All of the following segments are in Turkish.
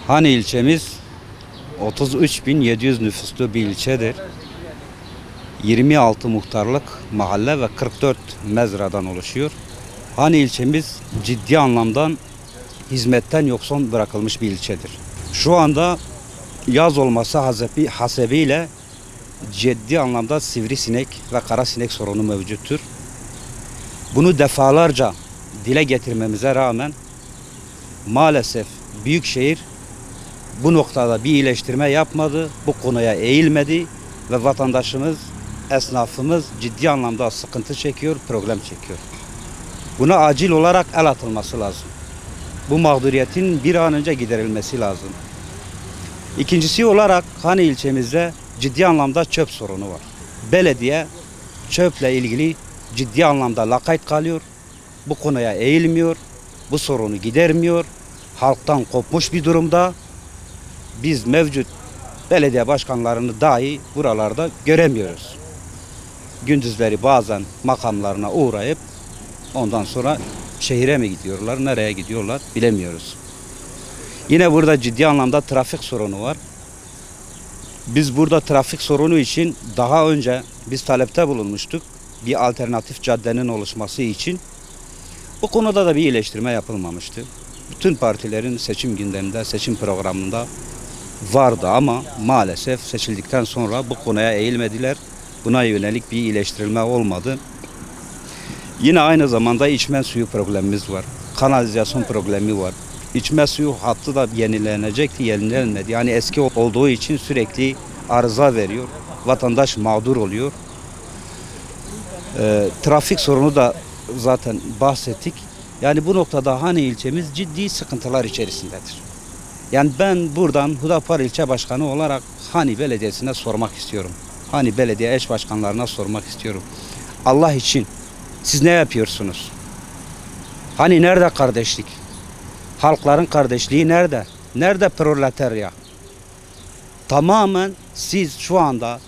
Hani ilçemiz 33.700 nüfuslu bir ilçedir. 26 muhtarlık, mahalle ve 44 mezradan oluşuyor. Hani ilçemiz ciddi anlamda hizmetten yoksun bırakılmış bir ilçedir. Şu anda yaz olması hasebiyle ciddi anlamda sivrisinek ve karasinek sorunu mevcuttur. Bunu defalarca dile getirmemize rağmen maalesef büyükşehir bu noktada bir iyileştirme yapmadı, bu konuya eğilmedi ve vatandaşımız, esnafımız ciddi anlamda sıkıntı çekiyor, problem çekiyor. Buna acil olarak el atılması lazım. Bu mağduriyetin bir an önce giderilmesi lazım. İkincisi olarak Hani ilçemizde ciddi anlamda çöp sorunu var. Belediye çöple ilgili ciddi anlamda lakayt kalıyor. Bu konuya eğilmiyor, bu sorunu gidermiyor. Halktan kopmuş bir durumda. Biz mevcut belediye başkanlarını dahi buralarda göremiyoruz. Gündüzleri bazen makamlarına uğrayıp ondan sonra şehire mi gidiyorlar, nereye gidiyorlar bilemiyoruz. Yine burada ciddi anlamda trafik sorunu var. Biz burada trafik sorunu için daha önce biz talepte bulunmuştuk. Bir alternatif caddenin oluşması için. Bu konuda da bir iyileştirme yapılmamıştı. Bütün partilerin seçim gündeminde, seçim programında vardı ama maalesef seçildikten sonra bu konuya eğilmediler. Buna yönelik bir iyileştirilme olmadı. Yine aynı zamanda içme suyu problemimiz var. Kanalizasyon problemi var. İçme suyu hattı da yenilenecekti, yenilenmedi. Yani eski olduğu için sürekli arıza veriyor. Vatandaş mağdur oluyor. Trafik sorunu da zaten bahsettik. Yani bu noktada Hani ilçemiz ciddi sıkıntılar içerisindedir. Yani ben buradan Hüdapar ilçe başkanı olarak Hani Belediyesi'ne sormak istiyorum. Hani belediye eş başkanlarına sormak istiyorum. Allah için siz ne yapıyorsunuz? Hani nerede kardeşlik? Halkların kardeşliği nerede? Nerede proletarya? Tamamen siz şu anda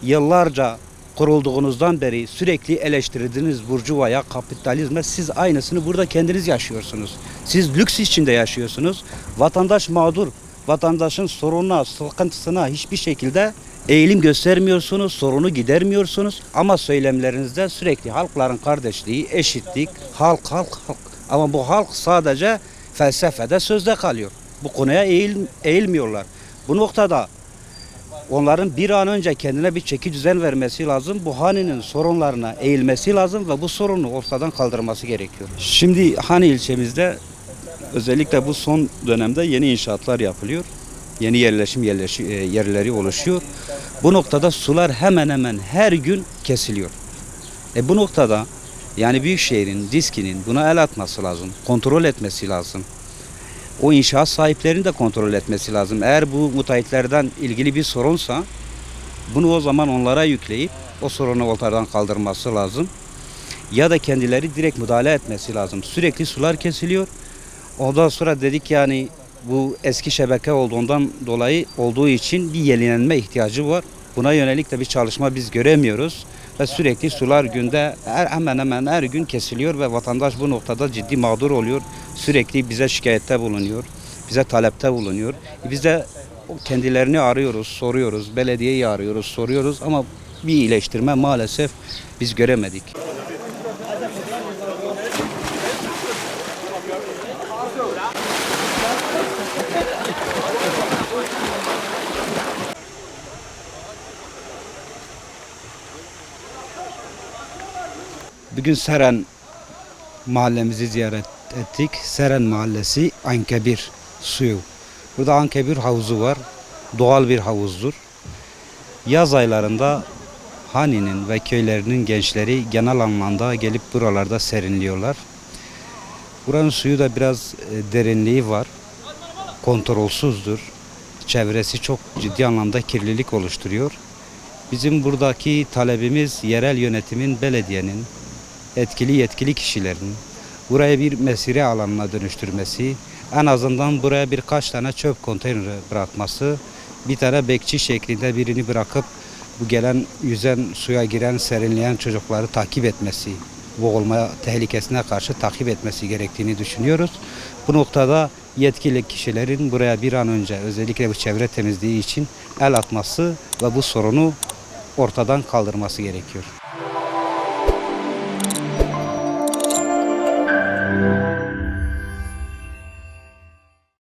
yıllarca kurulduğunuzdan beri sürekli eleştirdiğiniz burjuvaya, kapitalizme siz aynısını burada kendiniz yaşıyorsunuz. Siz lüks içinde yaşıyorsunuz. Vatandaş mağdur. Vatandaşın sorununa, sıkıntısına hiçbir şekilde eğilim göstermiyorsunuz, sorunu gidermiyorsunuz. Ama söylemlerinizde sürekli halkların kardeşliği, eşitlik, halk. Ama bu halk sadece felsefede, sözde kalıyor. Bu konuya eğilmiyorlar. Bu noktada onların bir an önce kendine bir çeki düzen vermesi lazım. Bu Hani'nin sorunlarına eğilmesi lazım ve bu sorunu ortadan kaldırması gerekiyor. Şimdi Hani ilçemizde özellikle bu son dönemde yeni inşaatlar yapılıyor. Yeni yerleşim yerleri oluşuyor. Bu noktada sular hemen hemen her gün kesiliyor. Bu noktada yani Büyükşehir'in, DİSKİ'nin buna el atması lazım. Kontrol etmesi lazım. O inşaat sahiplerinin de kontrol etmesi lazım. Eğer bu müteahhitlerden ilgili bir sorunsa bunu o zaman onlara yükleyip o sorunu ortadan kaldırması lazım. Ya da kendileri direkt müdahale etmesi lazım. Sürekli sular kesiliyor. Ondan sonra dedik yani bu eski şebeke olduğu için bir yenilenme ihtiyacı var. Buna yönelik de bir çalışma biz göremiyoruz. Ve sürekli sular hemen hemen her gün kesiliyor ve vatandaş bu noktada ciddi mağdur oluyor. Sürekli bize şikayette bulunuyor, bize talepte bulunuyor. Biz de kendilerini arıyoruz, soruyoruz, belediyeyi arıyoruz, soruyoruz ama bir iyileştirme maalesef biz göremedik. Bugün Seren mahallemizi ziyaret ettik. Seren mahallesi Ankebir suyu. Burada Ankebir havuzu var. Doğal bir havuzdur. Yaz aylarında Hani'nin ve köylerinin gençleri genel anlamda gelip buralarda serinliyorlar. Buranın suyu da biraz derinliği var. Kontrolsüzdür. Çevresi çok ciddi anlamda kirlilik oluşturuyor. Bizim buradaki talebimiz yerel yönetimin, belediyenin, yetkili kişilerin buraya bir mesire alanına dönüştürmesi, en azından buraya birkaç tane çöp konteyneri bırakması, bir tane bekçi şeklinde birini bırakıp bu gelen, yüzen, suya giren, serinleyen çocukları takip etmesi boğulma tehlikesine karşı takip etmesi gerektiğini düşünüyoruz. Bu noktada yetkili kişilerin buraya bir an önce özellikle bu çevre temizliği için el atması ve bu sorunu ortadan kaldırması gerekiyor.